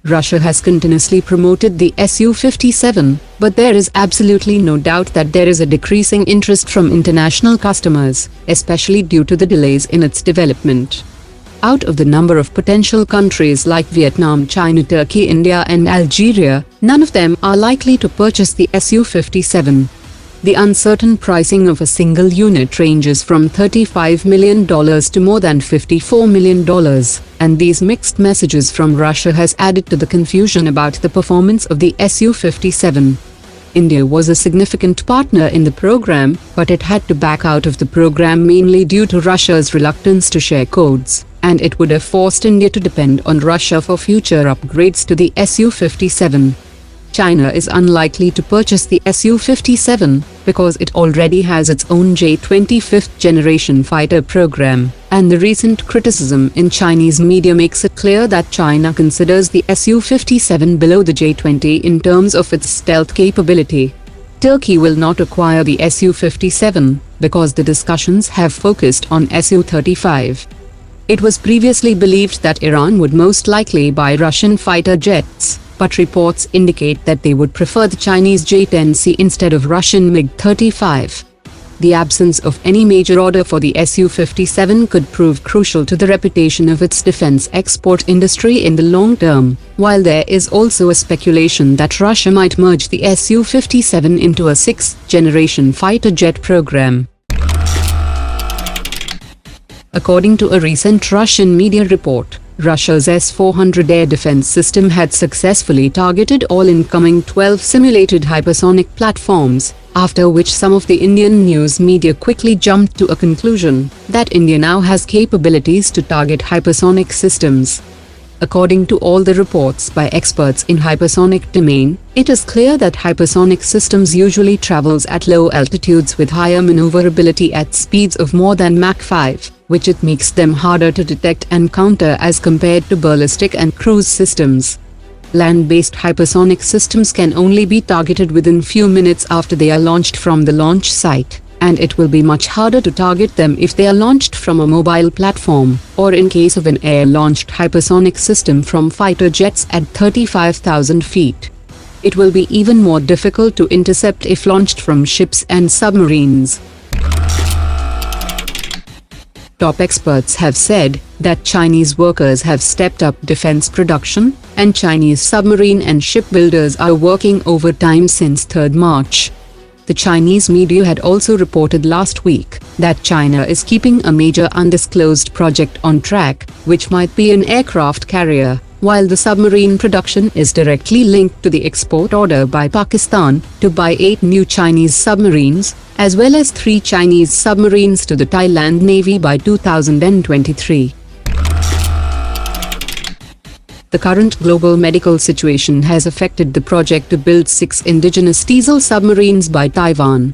Russia has continuously promoted the Su-57, but there is absolutely no doubt that there is a decreasing interest from international customers, especially due to the delays in its development. Out of the number of potential countries like Vietnam, China, Turkey, India and Algeria, none of them are likely to purchase the Su-57. The uncertain pricing of a single unit ranges from $35 million to more than $54 million, and these mixed messages from Russia has added to the confusion about the performance of the Su-57. India was a significant partner in the program, but it had to back out of the program mainly due to Russia's reluctance to share codes, and it would have forced India to depend on Russia for future upgrades to the Su-57. China is unlikely to purchase the Su-57 because it already has its own J-20 fifth-generation fighter program, and the recent criticism in Chinese media makes it clear that China considers the Su-57 below the J-20 in terms of its stealth capability. Turkey will not acquire the Su-57 because the discussions have focused on Su-35. It was previously believed that Iran would most likely buy Russian fighter jets, but reports indicate that they would prefer the Chinese J-10C instead of Russian MiG-35. The absence of any major order for the Su-57 could prove crucial to the reputation of its defense export industry in the long term, while there is also a speculation that Russia might merge the Su-57 into a sixth-generation fighter jet program. According to a recent Russian media report, Russia's S-400 air defense system had successfully targeted all incoming 12 simulated hypersonic platforms, after which some of the Indian news media quickly jumped to a conclusion that India now has capabilities to target hypersonic systems. According to all the reports by experts in hypersonic domain, it is clear that hypersonic systems usually travels at low altitudes with higher maneuverability at speeds of more than Mach 5, which it makes them harder to detect and counter as compared to ballistic and cruise systems. Land-based hypersonic systems can only be targeted within few minutes after they are launched from the launch site, and it will be much harder to target them if they are launched from a mobile platform, or in case of an air-launched hypersonic system from fighter jets at 35,000 feet. It will be even more difficult to intercept if launched from ships and submarines. Top experts have said that Chinese workers have stepped up defense production, and Chinese submarine and shipbuilders are working overtime since 3rd March. The Chinese media had also reported last week that China is keeping a major undisclosed project on track, which might be an aircraft carrier, while the submarine production is directly linked to the export order by Pakistan to buy 8 new Chinese submarines, as well as 3 Chinese submarines to the Thailand Navy by 2023. The current global medical situation has affected the project to build 6 indigenous diesel submarines by Taiwan.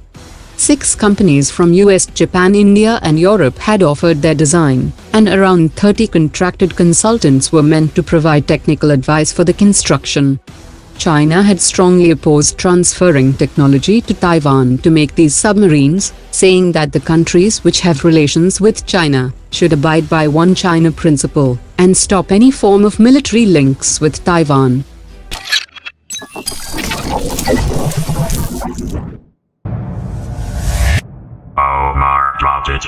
6 companies from US, Japan, India and Europe had offered their design, and around 30 contracted consultants were meant to provide technical advice for the construction. China had strongly opposed transferring technology to Taiwan to make these submarines, saying that the countries which have relations with China should abide by One China principle and stop any form of military links with Taiwan. Omar dropped it.